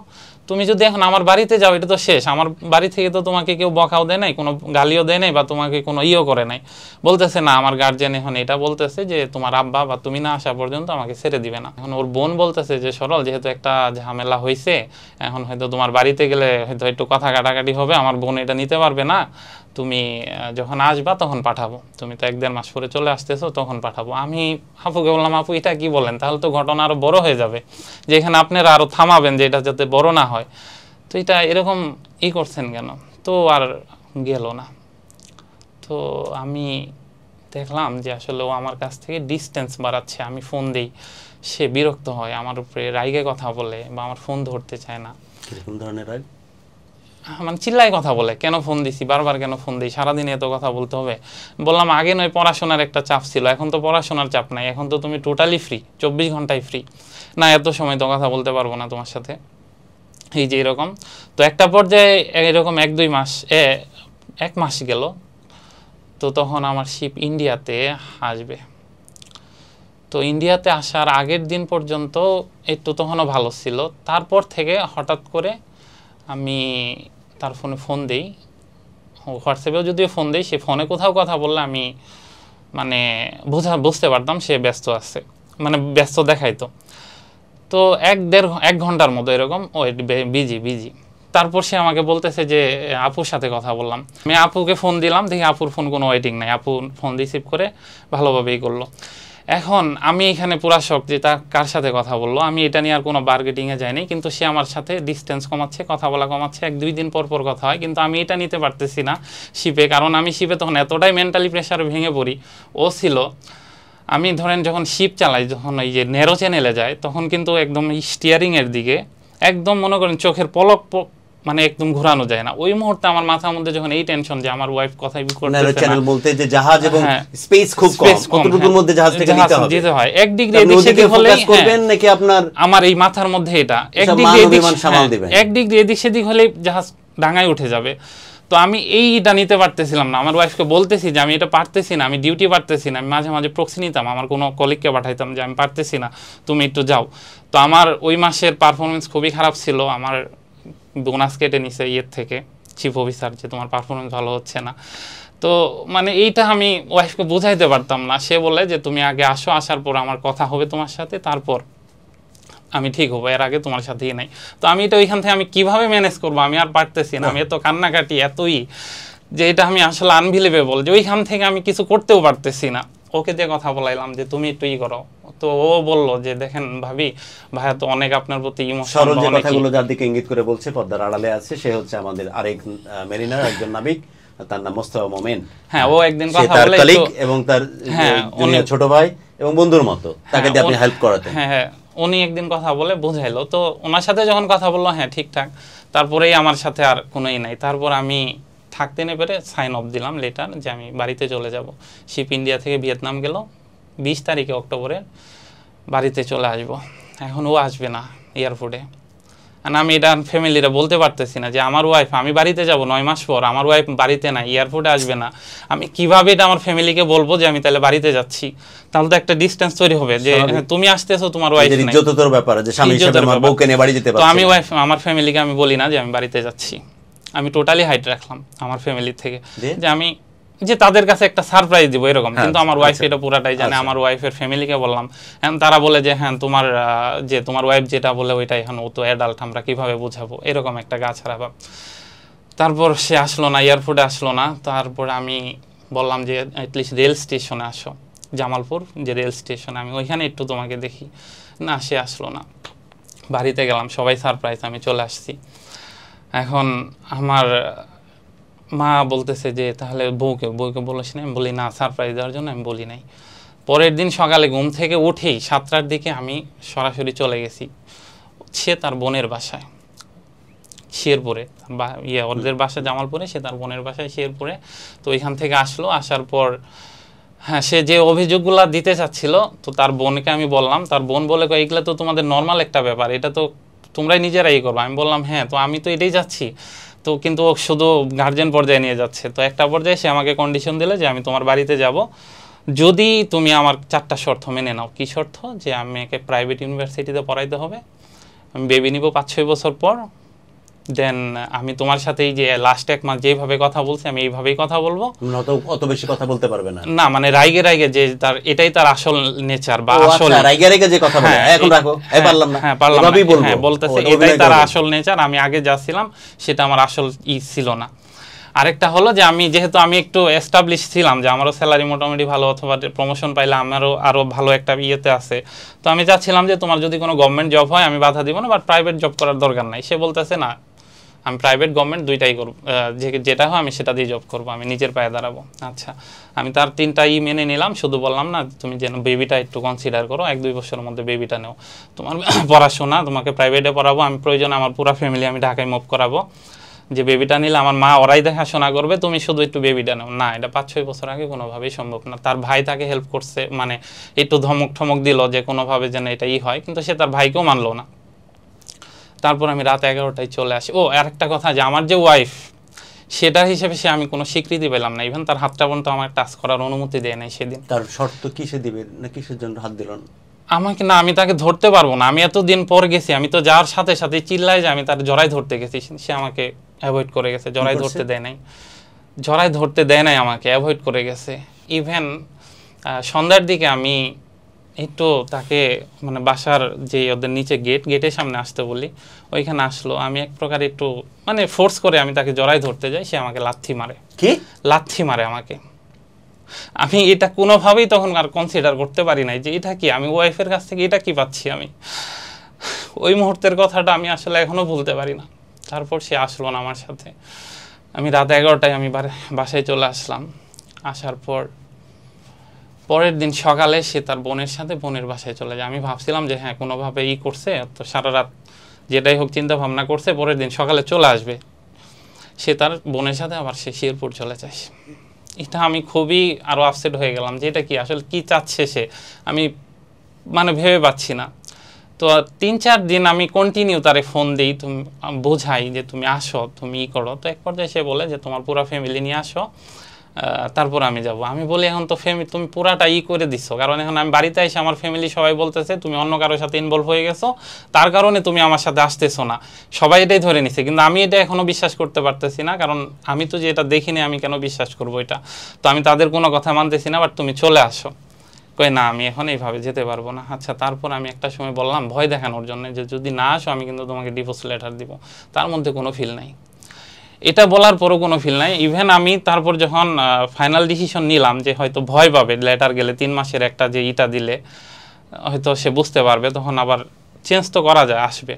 তুমি যদি এখন আমার বাড়িতে যাও এটা তো শেষ, আমার বাড়ি থেকে তো তোমাকে কেউ বকাও দেয় নাই, কোনো গালিও দেয় নাই, বা তোমাকে কোনো ইয়েও করে নাই। বলতেছে না, আমার গার্জিয়ান এখন এটা বলতেছে যে তোমার আব্বা বা তুমি না আসা পর্যন্ত আমাকে ছেড়ে দিবে না। এখন ওর বোন বলতেছে যে সরল, যেহেতু একটা ঝামেলা হয়েছে, এখন হয়তো তোমার বাড়িতে গেলে হয়তো একটু কথা কাটাকাটি হবে, আমার বোন এটা নিতে পারবে না, তুমি যখন আসবা তখন পাঠাবো, তুমি তো 1-1.5 মাস পরে চলে আসতেছো, তখন পাঠাবো। আমি আপুকে বললাম আপু এটা কি বলেন, তাহলে তো ঘটনা আরো বড় হয়ে যাবে, যে এখানে আপনারা আরো থামাবেন যে এটা যাতে বড় না হয়, তো এটা এরকম করছেন কেন? তো আর গেল না। তো আমি দেখলাম যে আসলে ও আমার কাছ থেকে ডিস্টেন্স বাড়াচ্ছে। আমি ফোন দিই, সে বিরক্ত হয়, আমার উপরে রাগে কথা বলে, বা আমার ফোন ধরতে চায় না।
কিরকম ধরনের রাগ?
মানে চিল্লাই কথা বলে, কেন ফোন দিছি, বারবার কেন ফোন দিই, সারাদিন এত কথা বলতে হবে। বললাম আগে নয় পড়াশোনার একটা চাপ ছিল, এখন তো পড়াশোনার চাপ নাই, এখন তো তুমি টোটালি ফ্রি, 24 ঘন্টায় ফ্রি। না এত সময় তো কথা বলতে পারবো না তোমার সাথে, এই যে এরকম। তো একটা পর্যায়ে এরকম 1-2 মাস 1 মাস গেল। তো তখন আমার শিপ ইন্ডিয়াতে আসবে। তো ইন্ডিয়াতে আসার আগের দিন পর্যন্ত একটু তখনও ভালো ছিল। তারপর থেকে হঠাৎ করে আমি তার ফোনে ফোন দিই, হোয়াটসঅ্যাপেও যদিও ফোন দিই, সে ফোনে কোথাও কথা বললে আমি মানে বুঝতে পারতাম সে ব্যস্ত আছে, মানে ব্যস্ত দেখাইতো। তো 1 ঘন্টার মতো এরকম ও বিজি। তারপর সে আমাকে বলতেছে যে আপুর সাথে কথা বললাম। আমি আপুকে ফোন দিলাম, দেখি আপুর ফোন কোনো ওয়েটিং নাই, আপু ফোন রিসিভ করে ভালোভাবেই করলো। এখন আমি এখানে পুরা শক যে তা কার সাথে কথা বললো। আমি এটা নিয়ে আর কোনো বার্গেটিংয়ে যাইনি, কিন্তু সে আমার সাথে ডিস্টেন্স কমাচ্ছে, কথা বলা কমাচ্ছে, 1-2 দিন পর কথা হয়, কিন্তু আমি এটা নিতে পারতেছি না শিপে, কারণ আমি শিপে তখন এতটাই মেন্টালি প্রেশারে ভেঙে পড়ি। ও ছিল আমি ধরেন যখন শিপ চালাই, যখন এই যে নেরো চ্যানেলে যায়, তখন কিন্তু একদম স্টিয়ারিং এর দিকে একদম মনে করেন চোখের পলক মানে একদম ঘোরানো যায় না। ওই মুহূর্তে আমার মাথার মধ্যে যখন এই টেনশন যে আমার ওয়াইফ কথাই করতেছে না,
চ্যানেল বলতে যে জাহাজ এবং স্পেস খুব কম, কতটুকুর মধ্যে জাহাজ থেকে
দিতে হয় 1 ডিগ্রি এদিক সেদিক হলে
করবেন নাকি আপনার
আমার এই মাথার মধ্যে এটা 1 ডিগ্রি এদিক সামাল দিবেন, 1 ডিগ্রি এদিক সেদিক হলে জাহাজ ডাঙায় উঠে যাবে। তো আমি এইটা নিতে পারতেছিলাম না। আমার ওয়াইফকে বলতেছি যে আমি এটা পারতেছি না, আমি ডিউটি পারতেছি না। আমি মাঝে মাঝে প্রক্সি নিতাম, আমার কোনো কলিগকে পাঠাইতাম যে আমি পারতেছি না, তুমি একটু যাও। তো আমার ওই মাসের পারফরমেন্স খুবই খারাপ ছিল, আমার বোনাস কেটে নিছে ইয়ের থেকে চিফ অফিসার যে তোমার পারফরমেন্স ভালো হচ্ছে না। তো মানে এইটা আমি ওয়াইফকে বোঝাইতে পারতাম না। সে বলে যে তুমি আগে আসো, আসার পর আমার কথা হবে তোমার সাথে, তারপর আমি ঠিক হবো, এর আগে তোমার সাথেই নাই। তো আমি এটা ওইখান থেকে আমি কিভাবে ম্যানেজ করবো, আমি আর পারতেছি না। আমি এত কান্নাকাটি এতই যে এটা আমি আসলে আনবিলিভেবল যে ওইখান থেকে আমি কিছু করতেও পারতেছি না। ওকে যে কথা বলাইলাম যে তুমি একটু করো, তো ও বললো যে দেখেন ভাবি, ভাইয়া তো অনেক আপনার প্রতি ইমোশনাল।
যে কথাগুলো যার দিকে ইঙ্গিত করে বলছে পর্দার আড়ালে আছে, সে হচ্ছে আমাদের আরেক মেরিনার, একজন নাবিক, তার নাম মোস্তফা মোমেন।
হ্যাঁ, ও একদিন কথা বলে
এবং তার ছোট ভাই এবং বন্ধুর মতো, তাকে দিয়ে আপনি হেল্প করাতেন।
হ্যাঁ, উনি একদিন কথা বলে বুঝাইলো। তো ওনার সাথে যখন কথা বললো, হ্যাঁ ঠিকঠাক, তারপরেই আমার সাথে আর কোনোই নাই। তারপর আমি থাকতে না পেরে সাইন অফ দিলাম লেটার যে আমি বাড়িতে চলে যাব। শিপ ইন্ডিয়া থেকে ভিয়েতনাম গেল 20 তারিখে অক্টোবরে, বাড়িতে চলে আসব। এখন ও আসবে না এয়ারপোর্টে, আর আমি এটা ফ্যামিলিরা বলতে পারতেছি না যে আমার ওয়াইফ, আমি বাড়িতে যাব 9 মাস পর, আমার ওয়াইফ বাড়িতে নাই, এয়ারপোর্টে আসবে না। আমি কিভাবে এটা আমার ফ্যামিলিকে বলবো যে আমি তাহলে বাড়িতে যাচ্ছি? তাহলে তো একটা ডিসটেন্স তৈরি হবে যে তুমি আসতেছো, তোমার ওয়াইফ নাই।
ইজ্জতের ব্যাপার যে স্বামী হিসেবে আমার বউকে নিয়ে বাড়ি যেতে পারছি।
তো আমি ওয়াইফ, আমার ফ্যামিলিকে আমি বলি না যে আমি বাড়িতে যাচ্ছি। আমি টোটালি হাইড রাখলাম আমার ফ্যামিলি থেকে, যে আমি যে তাদের কাছে একটা সারপ্রাইজ দিব এরকম। কিন্তু আমার ওয়াইফ এটা পুরাটাই জানে। আমার ওয়াইফের ফ্যামিলিকে বললাম, হ্যাঁ তারা বলে যে হ্যাঁ তোমার যে তোমার ওয়াইফ যেটা বলে ওইটাই, এখন ও তো অ্যাডাল্ট, আমরা কিভাবে বোঝাবো, এরকম একটা গা ছাড়া ভাব। তারপর সে আসলো না, এয়ারপোর্টে আসলো না। তারপর আমি বললাম যে অ্যাটলিস্ট রেল স্টেশনে আসো, জামালপুর যে রেল স্টেশন, আমি ওইখানে একটু তোমাকে দেখি। না, সে আসলো না। বাড়িতে গেলাম, সবাই সারপ্রাইজ, আমি চলে আসছি। এখন আমার মা বলতেছে যে তাহলে বউকে বলিস না? আমি বলি না, সারপ্রাইজ দেওয়ার জন্য আমি বলি নাই। পরের দিন সকালে ঘুম থেকে উঠেই 7টার দিকে আমি সরাসরি চলে গেছি সে তার বোনের বাসায় শেরপুরে, ওদের বাসা জামালপুরে, সে তার বোনের বাসায় শেরপুরে। তো ওইখান থেকে আসলো, আসার পর হ্যাঁ সে যে অভিযোগগুলো দিতে চাচ্ছিল, তো তার বোনকে আমি বললাম, তার বোন বলে এগুলো তো তোমাদের নর্মাল একটা ব্যাপার, এটা তো তোমরাই নিজেরাই করবো। আমি বললাম হ্যাঁ, তো আমি তো এটাই যাচ্ছি। তো কিন্তু ও শুধু গার্জেন পর্যায়ে নিয়ে যাচ্ছে। তো একটা পর্যায়ে সে আমাকে কন্ডিশন দিলে যে আমি তোমার বাড়িতে যাব যদি তুমি আমার 4টা শর্ত মেনে নাও। কি শর্ত? যে আমাকে প্রাইভেট ইউনিভার্সিটিতে পড়াইতে হবে, আমি বেবি নিব 5-6 বছর পর, দেন আমি তোমার সাথেই যে লাস্ট 1 মাস যেভাবে কথা বলছি আমি এইভাবেই কথা বলবো।
অত বেশি কথা বলতে পারবে না?
না, মানে রাইগে যে তার এটাই তার আসল নেচার বা আসল
রাইগে যে কথা বলে, এখন রাখো, পারলাম না,
হ্যাঁ পারলাম, এভাবেই বলবো। হ্যাঁ, বলতেছে এটাই তার আসল নেচার, আমি আগে যা ছিলাম সেটা আমার আসল ছিল না। আরেকটা হলো যে আমি যেহেতু আমি একটু এস্টাবলিশ ছিলাম, যে আমারও স্যালারি মোটামুটি ভালো, অথবা প্রমোশন পাইলে আমারও আরো ভালো একটা ইয়েতে আছে, তো আমি চাচ্ছিলাম যে তোমার যদি কোনো গভর্নমেন্ট জব হয় আমি বাধা দিব না, বাট প্রাইভেট জব করার দরকার নাই। সে বলতেছে না, আমি প্রাইভেট গভর্নমেন্ট দুইটাই করবো, যেটা হয় আমি সেটা দিয়ে জব করবো, আমি নিজের পায়ে দাঁড়াবো। আচ্ছা, আমি তার 3টাই মেনে নিলাম, শুধু বললাম না তুমি যেন বেবিটা একটু কনসিডার করো, 1-2 বছরের মধ্যে বেবিটা নেও, তোমার পড়াশোনা, তোমাকে প্রাইভেটে পড়াবো, আমি প্রয়োজনে আমার পুরো ফ্যামিলি আমি ঢাকায় মুভ করাবো, যে বেবিটা নিলে আমার মা ওরাই দেখাশোনা করবে, তুমি শুধু একটু বেবিটা নাও। না, এটা 5-6 বছর আগে কোনোভাবেই সম্ভব না। তার ভাই তাকে হেল্প করছে, মানে একটু ধমক দিল যে কোনোভাবে যেন এটা হয়, কিন্তু সে তার ভাইকেও মানলো না। তারপর আমি রাত 11টায় চলে আসি। আর একটা কথা, যে আমার যে ওয়াইফ সেটার হিসেবে সে আমি কোনো স্বীকৃতি পেলাম না, ইভেন তার হাতটা পর্যন্ত আমার টাচ করার অনুমতি দেয় নাই সেদিন।
তার শর্ত কিসে দিবে না কিসের জন্য হাত দিল
আমাকে? না, আমি তাকে ধরতে পারবো না, আমি এতদিন পর গেছি, আমি তো যাওয়ার সাথে সাথে চিল্লাই যে আমি তার জড়াই ধরতে গেছি, সে আমাকে অ্যাভয়েড করে গেছে, জড়াই ধরতে দেয় নাই, আমাকে অ্যাভয়েড করে গেছে। ইভেন সন্ধ্যার দিকে আমি একটু তাকে মানে বাসার যে ওদের নিচে গেটের সামনে আসতে বলি, ওইখানে আসলো, আমি এক প্রকার একটু মানে ফোর্স করে আমি তাকে জড়াই ধরতে যাই, সে আমাকে লাথি মারে আমাকে। আমি এটা কোনোভাবেই তখন আর কনসিডার করতে পারি নাই যে এটা কি, আমি ওয়াইফের কাছ থেকে এটা কি পাচ্ছি আমি। ওই মুহূর্তের কথাটা আমি আসলে এখনো ভুলতে পারি না। তারপর সে আসলো না আমার সাথে, আমি রাত 11টায় আমি বাসায় চলে আসলাম। আসার পর পরের দিন সকালে সে তার বোনের সাথে বোনের বাসায় চলে যায়। আমি ভাবছিলাম যে হ্যাঁ কোনোভাবে করছে, তো সারা রাত যেটাই হোক চিন্তা ভাবনা করছে, পরের দিন সকালে চলে আসবে। সে তার বোনের সাথে আবার সে শেরপুর চলে যায়। এটা আমি খুবই আরও আপসেট হয়ে গেলাম যে এটা কি আসলে কি চাচ্ছে সে, আমি মানে ভেবে পাচ্ছি না। তো 3-4 দিন আমি কন্টিনিউ তারে ফোন দিই, তুমি বোঝাই যে তুমি আসো, তুমি করো। তো এক পর্যায়ে সে বলে যে তোমার পুরো ফ্যামিলি নিয়ে আসো, তারপর আমি যাব। আমি বলি এখন তো ফ্যামিলি তুমি পুরাটা করে দিছো, কারণ এখন আমি বাড়িতে এসে আমার ফ্যামিলি সবাই বলতেছে তুমি অন্য কারোর সাথে ইনভলভ হয়ে গেছো, তার কারণে তুমি আমার সাথে আসতেছো না, সবাই এটাই ধরে নিছে। কিন্তু আমি এটা এখনো বিশ্বাস করতে পারতেছি না, কারণ আমি তো যেটা দেখিনি আমি কেন বিশ্বাস করবো এটা। তো আমি তাদের কোনো কথা মানতেছি না, বাট তুমি চলে আসো। কই না আমি এখন এইভাবে যেতে পারবো না। আচ্ছা, তারপর আমি একটা সময় বললাম ভয় দেখানোর জন্য যে যদি না আসো আমি কিন্তু তোমাকে ডিভোর্স লেটার দিব। তার মধ্যে কোনো ফিল নাই, এটা বলার পরও কোনো ফিল নাই। ইভেন আমি তারপর যখন ফাইনাল ডিসিশন নিলাম যে হয়তো ভয় পাবে, লেটার গেলে 3 মাসের একটা যে দিলে হয়তো সে বুঝতে পারবে, তখন আবার চেঞ্জ তো করা যায়, আসবে।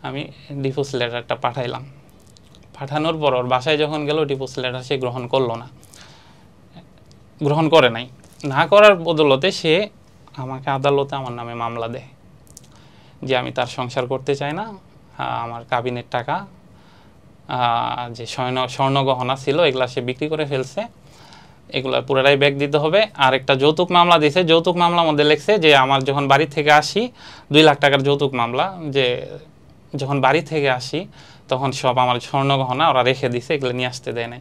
আমি ডিভোর্স লেটারটা পাঠাইলাম। পাঠানোর পর ওর বাসায় যখন গেল ডিভোর্স লেটার সে গ্রহণ করলো না, গ্রহণ করে নাই। না করার বদলতে সে আমাকে আদালতে আমার নামে মামলা দেয় যে আমি তার সংসার করতে চাই না, আমার কাবিনের টাকা যে স্বর্ণ গহনা ছিল এগুলা সে বিক্রি করে ফেলছে, এগুলা পুরোটাই ব্যাক দিতে হবে। আর একটা যৌতুক মামলা দিয়েছে, যৌতুক মামলার মধ্যে লিখছে যে আমার যখন বাড়ি থেকে আসি 2 লাখ টাকার যৌতুক মামলা, যে যখন বাড়ি থেকে আসি তখন সব আমার স্বর্ণ গহনা ওরা রেখে দিছে, এগুলো নিয়ে আসতে দেয় নাই।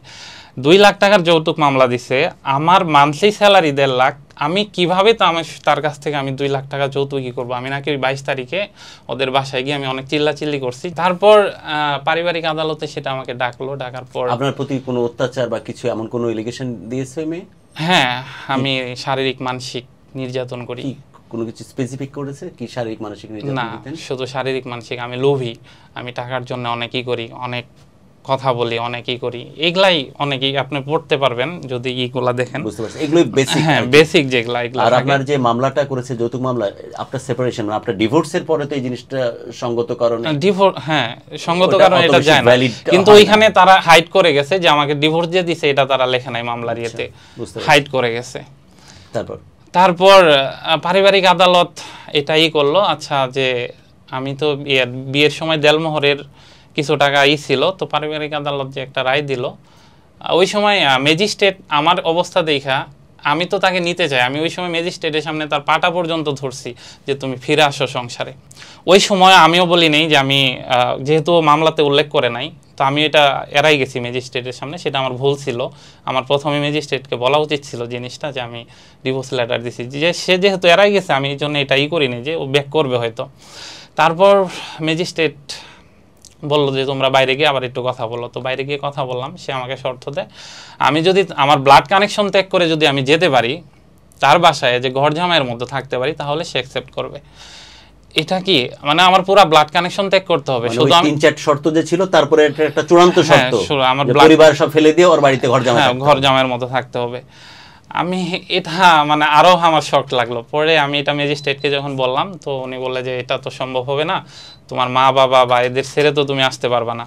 2 লাখ টাকার যৌতুক মামলা দিছে, আমার মান্থলি স্যালারি 1.5 লাখ। আমি কিভাবে তো আমি তার কাছ থেকে আমি 2 লাখ টাকা যৌতুক কি করবো? আমি নাকি 22 তারিখে ওদের বাসায় গিয়ে আমি অনেক চিল্লাচিল্লি করছি। তারপর পারিবারিক আদালতে সেটা আমাকে ডাকলো, ডাকার পর
আপনার প্রতি কোনো অত্যাচার বা কিছু এমন কোনো এলিগেশন দিয়েছে মেয়ে?
হ্যাঁ, আমি শারীরিক মানসিক নির্যাতন করি।
কোনো কিছু স্পেসিফিক করেছে কি শারীরিক মানসিক নির্যাতন?
না, শুধু শারীরিক মানসিক। আমি লোভী, আমি টাকার জন্য অনেকই করি, অনেক কথা বলি, অনেকই করি। এগুলাই অনেকেই আপনি পড়তে পারবেন যদি এইগুলা দেখেন।
বুঝতে পারছি, এগুলোই বেসিক।
হ্যাঁ, বেসিক যেগুলা এগুলা।
আর আপনার যে মামলাটা করেছে যৌতুক মামলা, আপনার সেপারেশন মানে আপনার ডিভোর্সের পরে তো এই জিনিসটা সঙ্গত কারণে
ডিভোর্স, হ্যাঁ সঙ্গত কারণে এটা যায় না, কিন্তু ওইখানে তারা হাইড করে গেছে যে আমাকে ডিভোর্স দিয়ে দিছে, এটা তারা লেখা নাই মামলার ইয়েতে, হাইড করে গেছে। তারপর পারিবারিক আদালত এটাই করলো, আচ্ছা যে আমি তো বিয়ের সময় দেলমোহরের কিছু টাকা ছিল, তো পারিবারিক আদালত যে একটা রায় দিল, ওই সময় ম্যাজিস্ট্রেট আমার অবস্থা দেখা, আমি তো তাকে নিতে চাই, আমি ওই সময় ম্যাজিস্ট্রেটের সামনে তার পাটা পর্যন্ত ধরছি যে তুমি ফিরে আসো সংসারে। ওই সময় আমিও বলি নেই যে আমি, যেহেতু মামলাতে উল্লেখ করে নাই, তো আমি এটা এড়াই গেছি ম্যাজিস্ট্রেটের সামনে, সেটা আমার ভুল ছিল। আমার প্রথমে ম্যাজিস্ট্রেটকে বলা উচিত ছিল জিনিসটা যে আমি ডিভোর্স লেটার দিছি, যে সে যেহেতু এড়াই গেছে আমি এই জন্য এটাই করিনি যে ও ব্যাক করবে হয়তো। তারপর ম্যাজিস্ট্রেট বললো যে তোমরা বাইরে গিয়ে আবার একটু কথা বলো। তো বাইরে গিয়ে কথা বললাম, সে আমাকে শর্ত দেয় আমি যদি আমার ব্লাড কানেকশন ত্যাগ করে যদি আমি যেতে পারি তার বাসায়, যে ঘর জামাইয়ের মধ্যে থাকতে পারি, তাহলে সে অ্যাকসেপ্ট করবে। এটা কি মানে আমার পুরো ব্লাড কানেকশন ত্যাগ করতে হবে? শুধু আমি
3-4 শর্ত যে ছিল তারপরে এটা একটা চূড়ান্ত শর্ত,
আমার
পরিবার সব ফেলে দিয়ে ওর বাড়িতে ঘর
জামাইয়ের মতো থাকতে হবে। আমি এটা মানে আরো আমার শক লাগলো। পরে আমি এটা ম্যাজিস্ট্রেটকে যখন বললাম, তো উনি বললে যে এটা তো সম্ভব হবে না, তোমার মা বাবা বা এদের ছেড়ে তো তুমি আসতে পারবা না,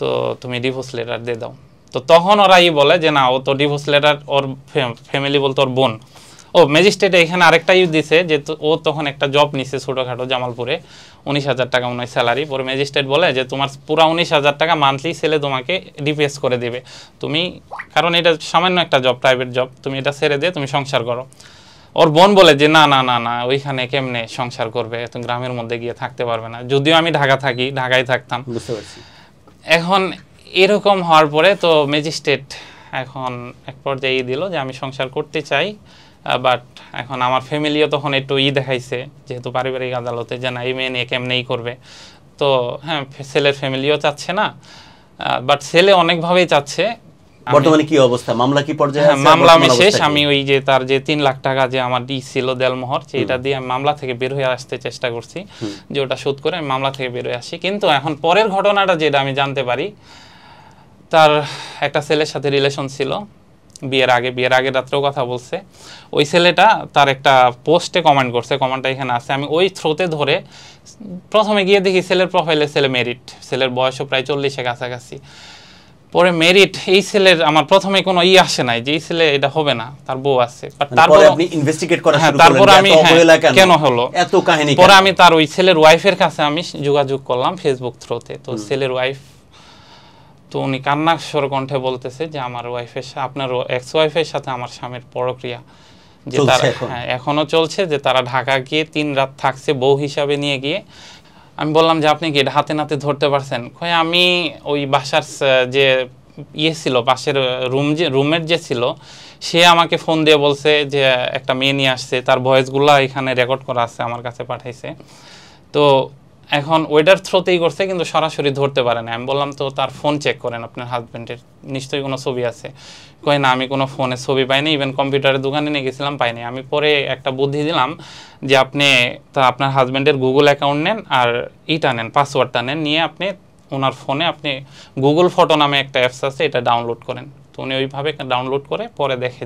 তো তুমি ডিভোর্স লেটার দিয়ে দাও। তো তখন ওরা বলে যে না, ও তো ডিভোর্স লেটার, ওর ফ্যামিলি বলতে ওর বোন, ও ম্যাজিস্ট্রেট এখানে আরেকটা দিছে যে ও তখন একটা জব নিছে ছোটোখাটো জামালপুরে, 19,000 টাকা মনে হয় স্যালারি। পরে ম্যাজিস্ট্রেট বলে যে তোমার পুরা 19,000 টাকা মান্থলি ছেলে তোমাকে ডিপেস করে দেবে, তুমি, কারণ এটা সামান্য একটা জব, প্রাইভেট জব, তুমি এটা ছেড়ে দিয়ে তুমি সংসার করো। ওর বোন বলে যে না না না না, ওইখানে কেমনে সংসার করবে, তুমি গ্রামের মধ্যে গিয়ে থাকতে পারবে না। যদিও আমি ঢাকা থাকি, ঢাকায় থাকতাম।
বুঝতে পারছি।
এখন এরকম হওয়ার পরে তো ম্যাজিস্ট্রেট এখন এক পর্যায়ে দিল যে আমি সংসার করতে চাই, বাট এখন আমার ফ্যামিলিও তখন একটু দেখাইছে যেহেতু পারিবারিক আদালতে, যে না এই মেয়ে নিয়ে কেমনেই করবে। তো হ্যাঁ, ছেলের ফ্যামিলিও চাচ্ছে না, বাট ছেলে অনেকভাবেই চাচ্ছে।
বর্তমানে কি অবস্থা, মামলা কি পর্যায়ে আছে?
মামলা আমি শেষ, আমি ওই যে তার যে 3 লাখ টাকা যে আমার ছিল দেলমোহর, সেটা দিয়ে আমি মামলা থেকে বের হয়ে আসতে চেষ্টা করছি, যে ওটা শোধ করে আমি মামলা থেকে বের হয়ে আসি। কিন্তু এখন পরের ঘটনাটা যেটা আমি জানতে পারি, তার একটা ছেলের সাথে রিলেশন ছিল বিয়ের আগে রাত্রেও কথা বলছে। ওই ছেলেটা তার একটা পোস্টে কমেন্ট করছে, কমেন্টটা এখানে আছে, আমি ওই থ্রোতে ধরে প্রথমে গিয়ে দেখি ছেলের প্রোফাইলে ছেলে মেরিট, ছেলের বয়সও প্রায় 40-এর কাছাকাছি। পরে মেরিট এই ছেলের আমার প্রথমে কোনো আসে নাই যে এই ছেলে এটা হবে না, তার বউ আছে।
তারপর আপনি ইনভেস্টিগেট করা শুরু করলেন,
তারপর আমি কেন হলো
এত কাহিনী,
পরে আমি তার ওই ছেলের ওয়াইফের কাছে আমি যোগাযোগ করলাম ফেসবুক থ্রুতে। তো ছেলের ওয়াইফ, তো উনি কান্নার স্বর কণ্ঠে বলতেছে যে আমার ওয়াইফের, আপনার এক্স ওয়াইফের সাথে আমার স্বামীর পরক্রিয়া যে তারা এখনো চলছে, যে তারা ঢাকা গিয়ে 3 রাত থাকছে বউ হিসাবে নিয়ে গিয়ে। আমি বললাম যে আপনি কি এটা হাতে নাতে ধরতে পারছেন? কয় আমি ওই বাসার যে ছিল পাশের রুমের যে ছিল, সে আমাকে ফোন দিয়ে বলছে যে একটা মেয়ে নিয়ে আসছে, তার ভয়েসগুলো এখানে রেকর্ড করা আছে, আমার কাছে পাঠাইছে। তো এখন ওয়েটার থ্রোতেই করছে, কিন্তু সরাসরি ধরতে পারে না। আমি বললাম তো তার ফোন চেক করেন, আপনার হাজব্যান্ডের নিশ্চয়ই কোনো ছবি আছে। কয় না, আমি কোনো ফোনে ছবি পাইনি, ইভেন কম্পিউটারের দোকানে নিয়ে গেছিলাম, পাইনি। আমি পরে একটা বুদ্ধি দিলাম যে আপনি তা আপনার হাজব্যান্ডের গুগল অ্যাকাউন্ট নেন আর নেন, পাসওয়ার্ডটা নেন, নিয়ে আপনি ওনার ফোনে আপনি গুগল ফটো নামে একটা অ্যাপস আছে, এটা ডাউনলোড করেন। তো উনি ওইভাবে ডাউনলোড করে পরে দেখে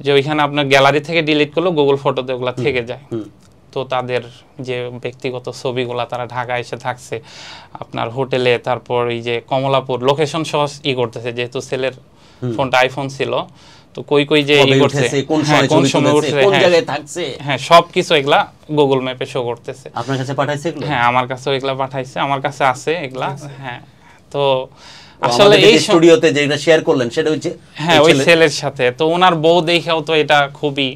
যে ওইখানে আপনার গ্যালারি থেকে ডিলিট করলেও গুগল ফটোতে ওগুলো থেকে যায়। তো তাদের যে ব্যক্তিগত ছবিগুলা, তারা ঢাকা এসে থাকছে আপনার হোটেলে, তারপর এই যে কমলাপুর লোকেশন সহ করতেছে, যেহেতু ছেলের ফোনটা আইফোন ছিল, তো কই যে করছে, কোন সময় উঠছে, কোন জায়গায় থাকছে, সবকিছু এগুলা গুগল ম্যাপে শো করতেছে।
আপনার কাছে পাঠাইছে এগুলো?
আমার কাছে এগুলা পাঠাইছে, আমার কাছে আছে এগুলা। তো আসলে এই
স্টুডিওতে যেটা শেয়ার করলেন সেটা হচ্ছে
ওই ছেলের সাথে। তো ওনার বউ দেখেও তো এটা খুবই,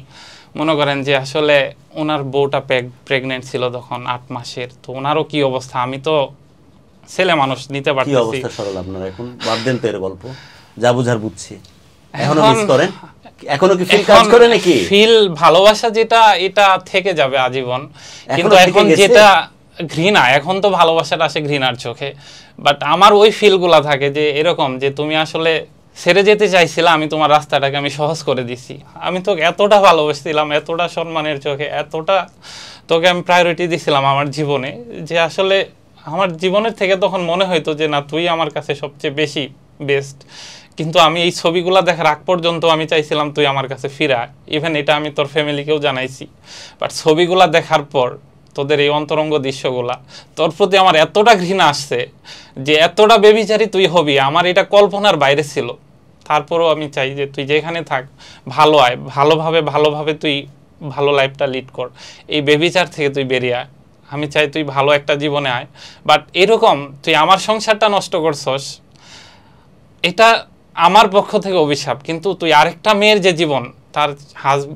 মনে করেন যে আসলে ওনার বউটা প্রেগনেন্ট ছিল তখন 8 মাসের। তো ওনারও কি অবস্থা, আমি তো ছেলে মানুষ নিতে পারতেছি।
কি অবস্থা সরল আপনার এখন? বাদ দেন তো এর গল্প, যা বুঝার বুঝছি। এখনো মিস করেন? এখনো কি ফিল কাজ করে নাকি?
ফিল ভালোবাসা যেটা, এটা থেকে যাবে আজীবন, কিন্তু এখন যেটা ঘৃণা, এখন তো ভালোবাসাটা আসে ঘৃণার চোখে। বাট আমার ওই ফিলগুলা থাকে যে এরকম যে তুমি আসলে ছেড়ে যেতে চাইছিলাম, আমি তোমার রাস্তাটাকে আমি সহজ করে দিছি। আমি তোকে এতটা ভালোবাসছিলাম, এতটা সম্মানের চোখে, এতটা তোকে আমি প্রায়োরিটি দিছিলাম আমার জীবনে, যে আসলে আমার জীবনের থেকে তখন মনে হইতো যে না, তুই আমার কাছে সবচেয়ে বেশি বেস্ট। কিন্তু আমি এই ছবিগুলা দেখার আগ পর্যন্ত আমি চাইছিলাম তুই আমার কাছে ফিরা। ইভেন এটা আমি তোর ফ্যামিলিকেও জানাইছি। বাট ছবিগুলা দেখার পর তোদের এই অন্তরঙ্গ দৃশ্যগুলা, তোর প্রতি আমার এতটা ঘৃণা আসছে যে এতটা বেবিচারী তুই হবি, আমার এটা কল্পনার বাইরে ছিল। তারপরও আমি চাই যে তুই যেখানে থাক ভালো আয়, ভালোভাবে তুই ভালো লাইফটা লিড কর, এই বেবিচার থেকে তুই বেরিয়ে আয়। আমি চাই তুই ভালো একটা জীবনে আয়। বাট এরকম তুই আমার সংসারটা নষ্ট করছস, এটা আমার পক্ষ থেকে অভিশাপ। কিন্তু তুই আরেকটা মেয়ের যে জীবন, তার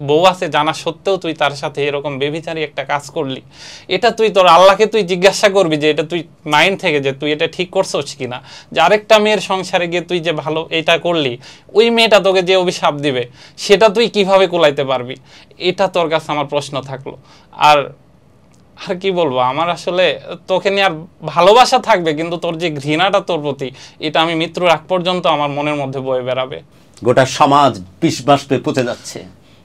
বউ আছে জানা সত্ত্বেও তুই তার সাথে এরকম বেবিচারী একটা কাজ করলি, এটা তুই তোর আল্লাহকে তুই জিজ্ঞাসা করবি যে এটা তুই মাইন্ড থেকে যে তুই এটা ঠিক করছস কিনা, যে আরেকটা মেয়ের সংসারে গিয়ে তুই যে ভালো এটা করলি, ওই মেয়েটা তোকে যে অভিশাপ দিবে সেটা তুই কিভাবে কুলাইতে পারবি? এটা তোর কাছে আমার প্রশ্ন থাকলো। আর কি বলবো, আমার আসলে তোকে নিয়ে আর ভালোবাসা থাকবে, কিন্তু তোর যে ঘৃণাটা তোর প্রতি, এটা আমি মৃত্যুর আগ পর্যন্ত আমার মনের মধ্যে বয়ে বেড়াবে।
গোটা সমাজ পিছবাসে পচে যাচ্ছে,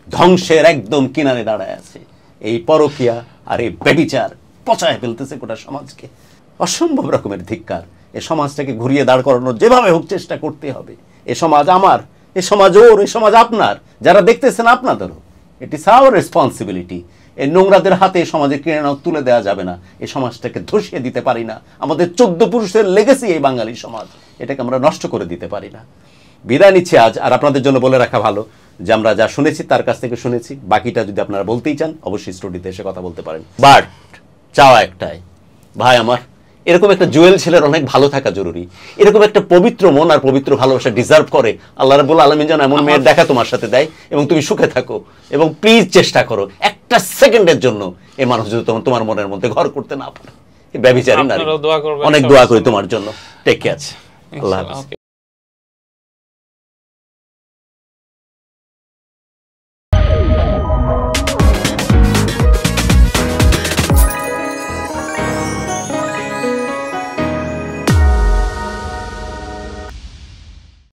ধ্বংসের একদম কিনারে দাঁড়ায় আছে। এই পরকীয়া আর এই ব্যভিচার পচায় ফেলতেছে গোটা সমাজকে। অসম্ভব রকমের ধিক্কার। এই সমাজটাকে ঘুরিয়ে দাঁড় করানোর যেভাবে হোক চেষ্টা করতে হবে। এ সমাজ আমার, এ সমাজ ওর, এ সমাজ আপনার, যারা দেখতেছেন আপনাদেরও। It is our responsibility. এই নোংরাদের হাতে সমাজের কিনারা তুলে দেওয়া যাবে না। এই সমাজটাকে ধসিয়ে দিতে পারি না। আমাদের 14 পুরুষের লেগেসি এই বাঙালি সমাজ, এটাকে আমরা নষ্ট করে দিতে পারি না। বিদায় নিচ্ছি আজ। আর আপনাদের জন্য বলে রাখা ভালো যে আমরা যা শুনেছি তার কাছ থেকে শুনেছি, বাকিটা যদি আপনারা বলতেই চান অবশ্যই স্টুডিওতে এসে কথা বলতে পারেন। বাট চাওয়া একটাই, ভাই আমার এরকম একটা জুয়েল ছেলের অনেক ভালো থাকা জরুরি। এরকম একটা পবিত্র মন আর পবিত্র ভালোবাসা ডিজার্ভ করে। আল্লাহ রাব্বুল আলামিন যেন এমন মেয়ের দেখা তোমার সাথে দেয় এবং তুমি সুখে থাকো। এবং প্লিজ চেষ্টা করো একটা সেকেন্ডের জন্য এই মানুষ যদি তোমার মনের মধ্যে ঘর করতে না পারে। ব্যভিচারী নারী, অনেক দোয়া করি তোমার জন্য। Take care. আল্লাহ হাফেজ।